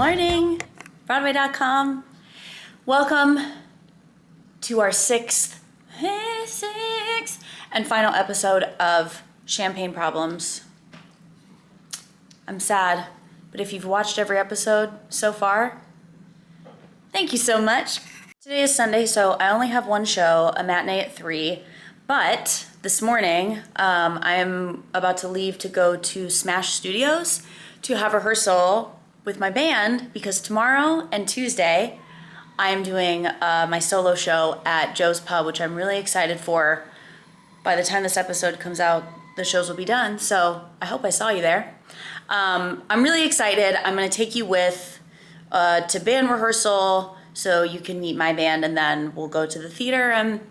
morning, Broadway.com. Welcome to our sixth and final episode of Champagne Problems. I'm sad, but if you've watched every episode so far, thank you so much. Today is Sunday, so I only have one show, a matinee at 3, but this morning I'm about to leave to go to Smash Studios to have rehearsal with my band because tomorrow and Tuesday I'm doing my solo show at Joe's Pub, which I'm really excited for. By the time this episode comes out, the shows will be done, so I hope I saw you there. I'm really excited. I'm going to take you with to band rehearsal so you can meet my band, and then we'll go to the theater. And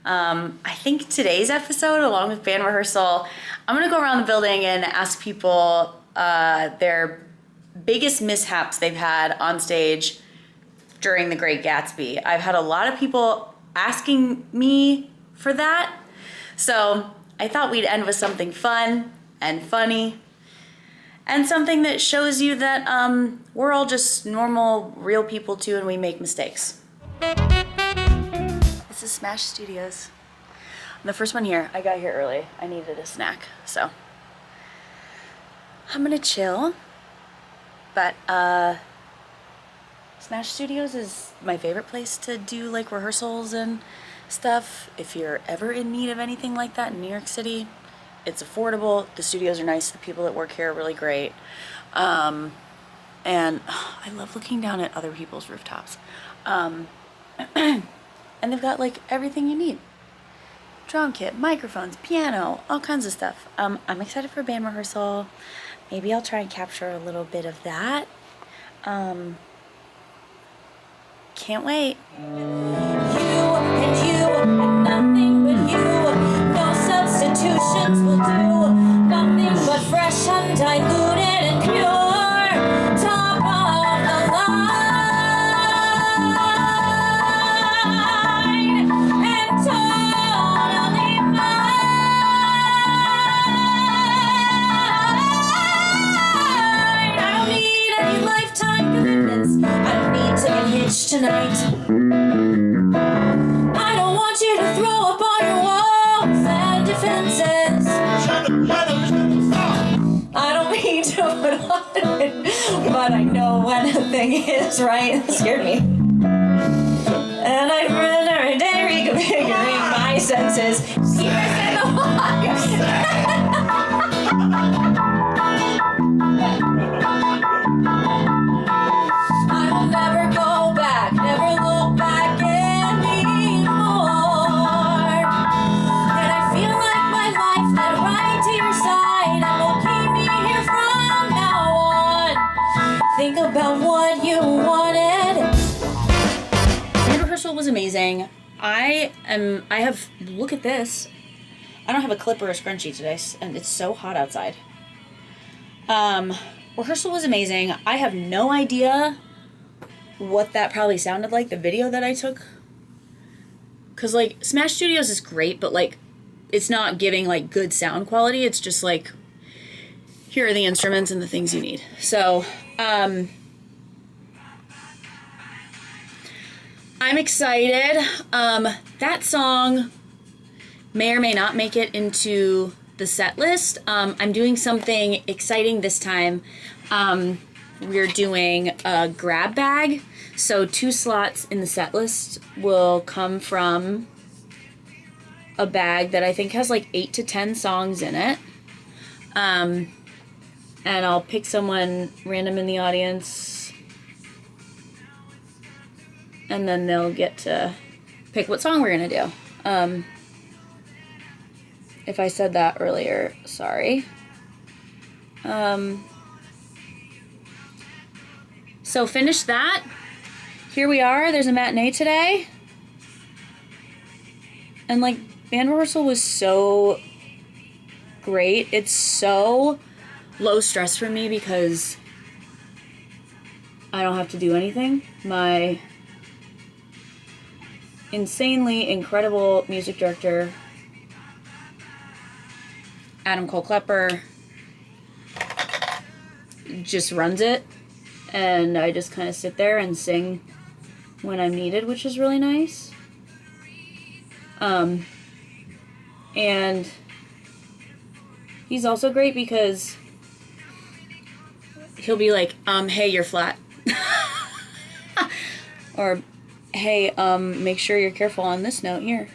I think today's episode, along with band rehearsal, I'm going to go around the building and ask people their biggest mishaps they've had on stage during the Great Gatsby. I've had a lot of people asking me for that, so I thought we'd end with something fun and funny and something that shows you that we're all just normal, real people too, and we make mistakes. This is Smash Studios. I'm the first one here. I got here early. I needed a snack, so I'm gonna chill. But Smash Studios is my favorite place to do like rehearsals and stuff. If you're ever in need of anything like that in New York City, it's affordable. The studios are nice. The people that work here are really great. And I love looking down at other people's rooftops. And they've got like everything you need. Drum kit, microphones, piano, all kinds of stuff. I'm excited for band rehearsal. Maybe I'll try and capture a little bit of that. Can't wait. You and nothing but you. No substitutions will do. Nothing but fresh, undiluted, and pure. Top of the line. And totally mine. I don't need any lifetime commitments. I don't need to get hitched tonight. I don't want you to throw up on your walls and defenses. I don't mean to put on it, but I know when a thing is right. It scared me. And I'd rather a day reconfiguring my senses. Keep us in the I will never go back, never look back anymore. And I feel like my life led right to your side and will keep me here from now on. Think about what you wanted. Band rehearsal was amazing. Look at this. I don't have a clip or a scrunchie today, and it's so hot outside. Rehearsal was amazing. I have no idea what that probably sounded like, the video that I took. Cause like Smash Studios is great, but like it's not giving like good sound quality. It's just like, here are the instruments and the things you need. So, I'm excited. That song may or may not make it into the set list. I'm doing something exciting this time. We're doing a grab bag. So 2 slots in the set list will come from a bag that I think has like 8 to 10 songs in it. And I'll pick someone random in the audience, and then they'll get to pick what song we're gonna do. If I said that earlier, sorry. So finish that. Here we are. There's a matinee today. And like band rehearsal was so great. It's so low stress for me because I don't have to do anything. My insanely incredible music director, Adam Cole Klepper, just runs it. And I just kind of sit there and sing when I'm needed, which is really nice. And he's also great because he'll be like, hey, you're flat. Or, hey, make sure you're careful on this note here.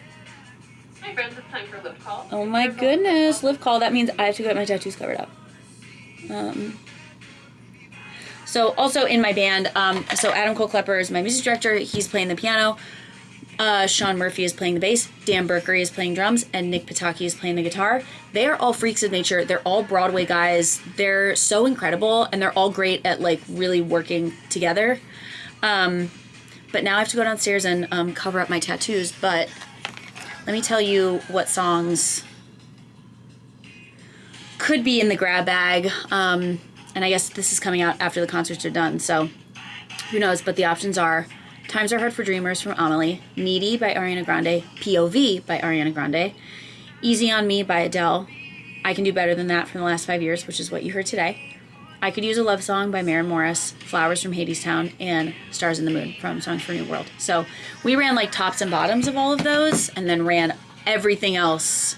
Hi friends, it's time for a lift call. Oh my goodness, lift call. That means I have to get my tattoos covered up. So also in my band, so Adam Cole Klepper is my music director. He's playing the piano. Sean Murphy is playing the bass. Dan Berkery is playing drums. And Nick Pataki is playing the guitar. They are all freaks of nature. They're all Broadway guys. They're so incredible. And they're all great at, like, really working together. But now I have to go downstairs and cover up my tattoos. But let me tell you what songs could be in the grab bag. And I guess this is coming out after the concerts are done, so who knows. But the options are Times Are Hard for Dreamers from Amelie, Needy by Ariana Grande, POV by Ariana Grande, Easy on Me by Adele, I Can Do Better Than That from the last 5 years, which is what you heard today, I Could Use a Love Song by Maren Morris, Flowers from Hadestown, and Stars in the Moon from Songs for a New World. So we ran like tops and bottoms of all of those and then ran everything else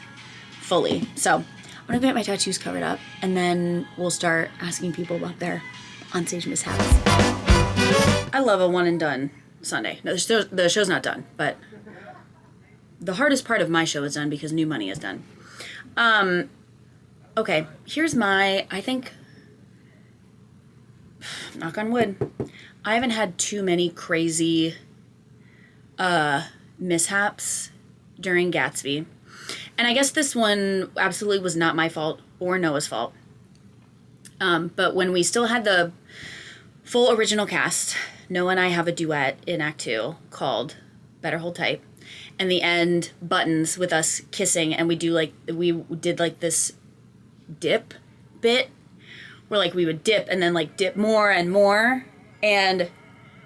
fully. So I'm gonna get my tattoos covered up, and then we'll start asking people about their onstage mishaps. I love a one and done Sunday. No, the show's not done, but the hardest part of my show is done because new money is done. Okay, here's my, I think, knock on wood, I haven't had too many crazy mishaps during Gatsby. And I guess this one absolutely was not my fault or Noah's fault. But when we still had the full original cast, Noah and I have a duet in Act 2 called Better Hold Tight. And the end buttons with us kissing, and we did like this dip bit where like we would dip and then like dip more and more. And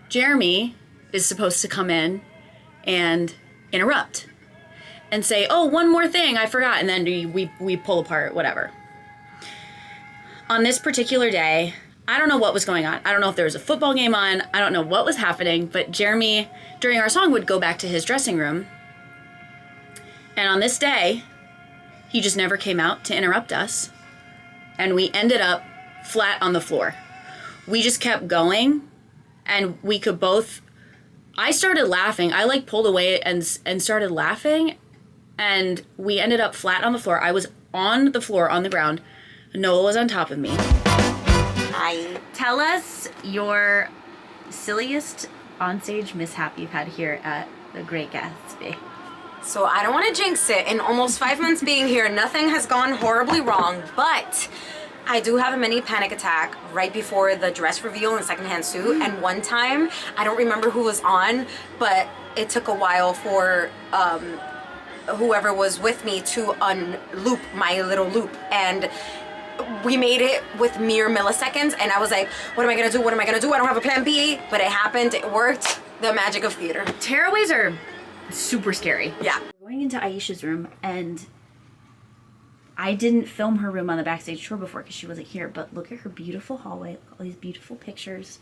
Jeremy is supposed to come in and interrupt and say, oh, one more thing, I forgot, and then we pull apart, whatever. On this particular day, I don't know what was going on. I don't know if there was a football game on. I don't know what was happening, but Jeremy, during our song, would go back to his dressing room. And on this day, he just never came out to interrupt us. And we ended up flat on the floor. We just kept going, and we could both... I started laughing. I like pulled away and started laughing, and we ended up flat on the floor. I was on the floor, on the ground. Noah was on top of me. Hi. Tell us your silliest onstage mishap you've had here at the Great Gatsby. So I don't want to jinx it. In almost 5 months being here, nothing has gone horribly wrong, but I do have a mini panic attack right before the dress reveal in the secondhand suit. And one time, I don't remember who was on, but it took a while for whoever was with me to unloop my little loop. And we made it with mere milliseconds, and I was like, what am I gonna do? What am I gonna do? I don't have a plan B, but it happened, it worked. The magic of theater. Tearaways are super scary. Yeah. We're going into Aisha's room, and I didn't film her room on the Backstage tour before because she wasn't here, but look at her beautiful hallway, look at all these beautiful pictures.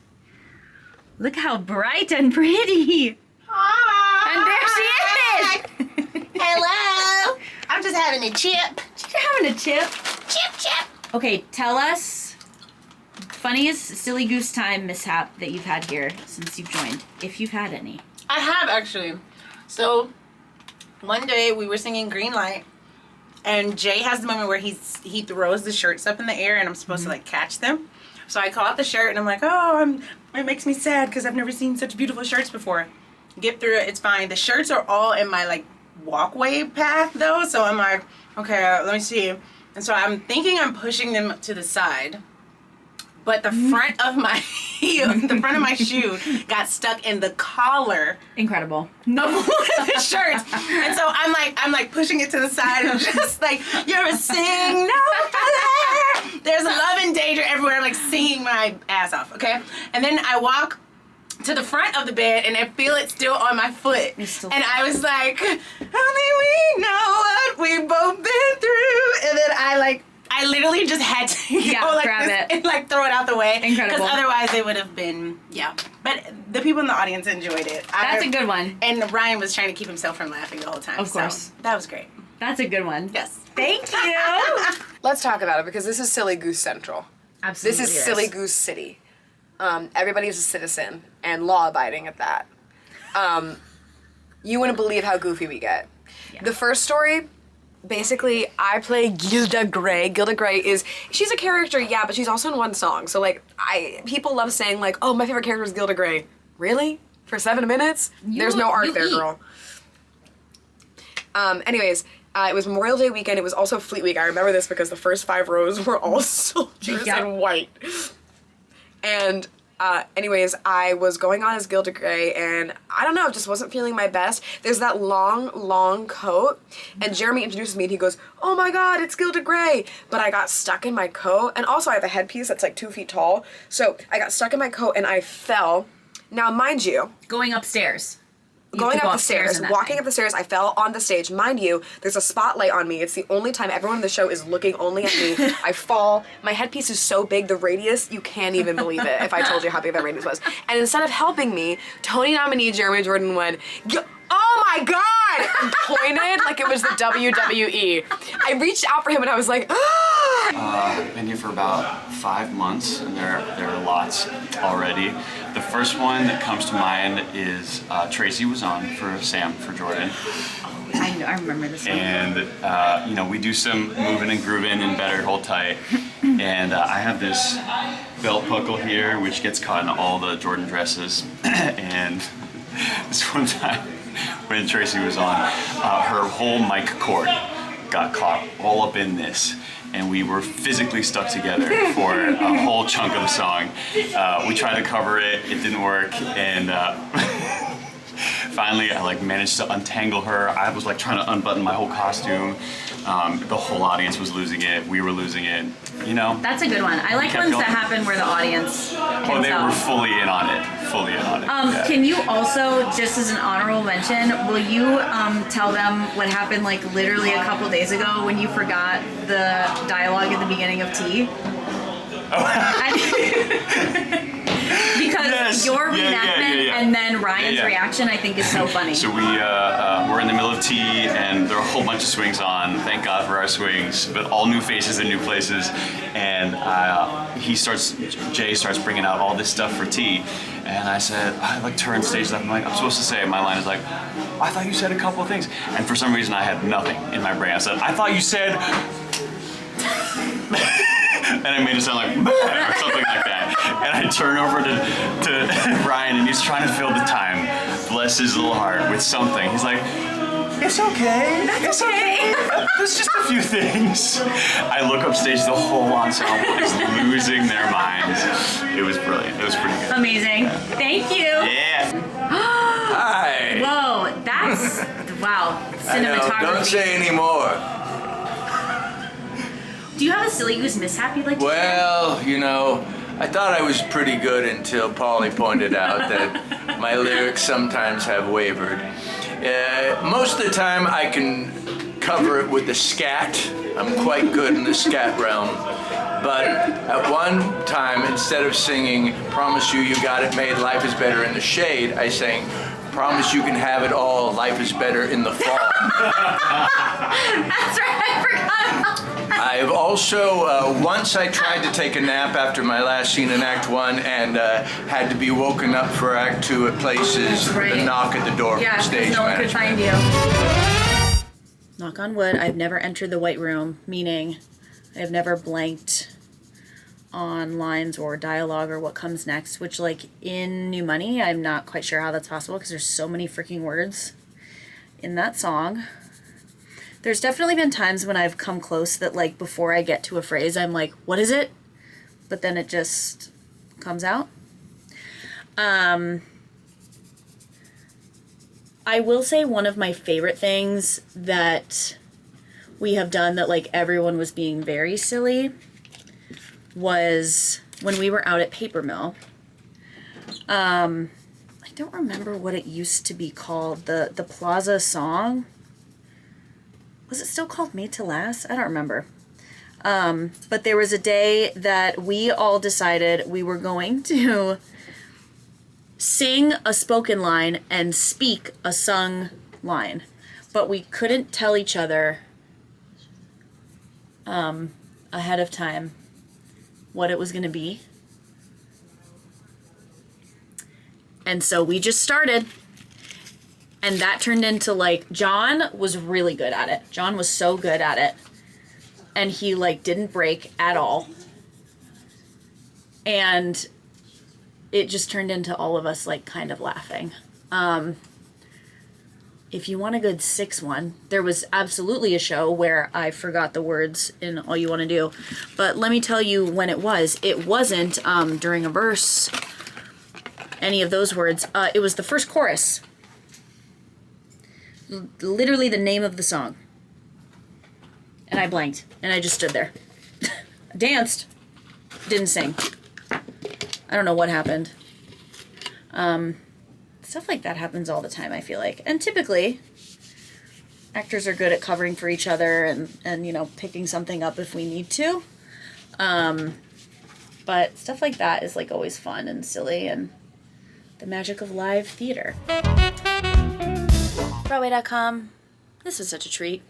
Look how bright and pretty. Hi. And there she is. Hello. I'm just having a chip. You're having a chip. Chip. Okay, tell us funniest silly goose time mishap that you've had here since you've joined, if you've had any. I have actually. So one day we were singing Green Light, and Jay has the moment where he throws the shirts up in the air, and I'm supposed to like catch them. So I call out the shirt, and I'm like, oh, it makes me sad because I've never seen such beautiful shirts before. Get through it, it's fine. The shirts are all in my like walkway path though, so I'm like, okay, let me see. And so I'm thinking I'm pushing them to the side, but the front of my heel, the front of my shoe got stuck in the collar. Incredible. Of one of the shirts. And so I'm like pushing it to the side and just like, you're sing no other. There's love and danger everywhere. I'm like singing my ass off, okay? And then I walk to the front of the bed and I feel it still on my foot. And I was like, only we know what we've both been through. And then I I literally just had to go like grab this it. and like throw it out the way. Incredible. Because otherwise it would have been, But the people in the audience enjoyed it. That's a good one. And Ryan was trying to keep himself from laughing the whole time. Of course. So that was great. That's a good one. Yes. Thank you. Let's talk about it because this is Silly Goose Central. Absolutely. This is Silly Goose City. Everybody is a citizen and law-abiding at that. You wouldn't believe how goofy we get. Yeah. The first story, basically, I play Gilda Gray. Gilda Gray she's a character, yeah, but she's also in one song. So, like, people love saying, like, oh, my favorite character is Gilda Gray. Really? For 7 minutes? There's no arc there, girl. Anyways, it was Memorial Day weekend. It was also Fleet Week. I remember this because the first 5 rows were all soldiers in white. And anyways, I was going on as Gilda Gray, and I don't know, just wasn't feeling my best. There's that long coat, and Jeremy introduces me, and he goes, oh my god, it's Gilda Gray! But I got stuck in my coat, and also I have a headpiece that's like 2 feet tall, so I got stuck in my coat, and I fell. Now, mind you, Going upstairs. going up the stairs, walking up the stairs, I fell on the stage. Mind you, there's a spotlight on me. It's the only time everyone in the show is looking only at me. I fall. My headpiece is so big, the radius, you can't even believe it if I told you how big that radius was. And instead of helping me, Tony nominee Jeremy Jordan went, oh my god! And pointed like it was the WWE. I reached out for him and I was like, Been here for about 5 months, and there are lots already. The first one that comes to mind is Tracy was on for Sam, for Jordan. I remember this one. And, we do some moving and grooving and better hold tight. And I have this belt buckle here, which gets caught in all the Jordan dresses. And this one time when Tracy was on, her whole mic cord got caught all up in this. And we were physically stuck together for a whole chunk of the song. We tried to cover it, it didn't work, and finally I managed to untangle her. I was trying to unbutton my whole costume. The whole audience was losing it, we were losing it, That's a good one. I like ones that happen where the audience can they tell. were fully in on it. Yeah. Can you also, just as an honorable mention, will you tell them what happened literally a couple days ago when you forgot the dialogue at the beginning of Tea? Because Yes. your Yeah, reenactment yeah. and then Ryan's Yeah. reaction, I think, is so funny. So we're in the middle of Tea, and there are a whole bunch of swings on. Thank God for our swings, but all new faces and new places. And Jay starts bringing out all this stuff for Tea, and I said, I turn stage left. I'm supposed to say, my line is I thought you said a couple of things, and for some reason I had nothing in my brain. I said, I thought you said. And I made it sound like or something like that. And I turn over to Ryan, and he's trying to fill the time, bless his little heart, with something. He's like, it's okay. It's okay. There's just a few things. I look upstage, the whole ensemble is losing their minds. It was brilliant. It was pretty good. Amazing. Thank you. Yeah. Hi. Whoa, that's, wow, I know, cinematography. don't say any more. Do you have a silly goose mishap you'd like to share? Well, I thought I was pretty good until Pauly pointed out that my lyrics sometimes have wavered. Most of the time I can cover it with the scat. I'm quite good in the scat realm. But at one time, instead of singing, promise you got it made, life is better in the shade, I sang, promise you can have it all, life is better in the fall. That's right, I forgot about that. I've also, once I tried to take a nap after my last scene in Act 1 and had to be woken up for Act 2 at places with a knock at the door Yeah, from because stage no one could management. find you. Knock on wood, I've never entered the White Room, meaning I've never blanked on lines or dialogue or what comes next, which in New Money, I'm not quite sure how that's possible because there's so many freaking words in that song. There's definitely been times when I've come close that before I get to a phrase, I'm like, what is it? But then it just comes out. I will say one of my favorite things that we have done that everyone was being very silly was when we were out at Paper Mill. I don't remember what it used to be called. The Plaza song. Was it still called Made to Last? I don't remember. But there was a day that we all decided we were going to sing a spoken line and speak a sung line. But we couldn't tell each other ahead of time what it was going to be. And so we just started. And that turned into, like, John was really good at it. John was so good at it. And he, like, didn't break at all. And it just turned into all of us, like, kind of laughing. If you want a good 6-1, there was absolutely a show where I forgot the words in All You Want to Do. But let me tell you when it was. It wasn't during a verse, any of those words. It was the first chorus. Literally the name of the song. And I blanked. And I just stood there. Danced. Didn't sing. I don't know what happened. Stuff like that happens all the time, I feel like. And typically, actors are good at covering for each other and you know, picking something up if we need to. But stuff like that is, like, always fun and silly and the magic of live theater. Broadway.com. This was such a treat.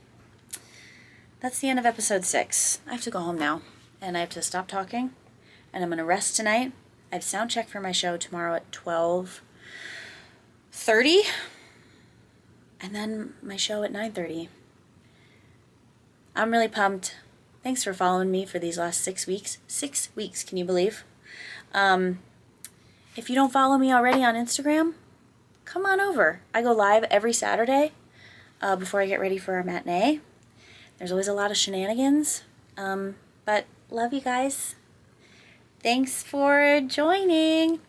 That's the end of episode 6. I have to go home now, and I have to stop talking, and I'm going to rest tonight. I have sound check for my show tomorrow at 12:30, and then my show at 9:30. I'm really pumped. Thanks for following me for these last 6 weeks. 6 weeks, can you believe? If you don't follow me already on Instagram, come on over. I go live every Saturday before I get ready for our matinee. There's always a lot of shenanigans, but love you guys. Thanks for joining.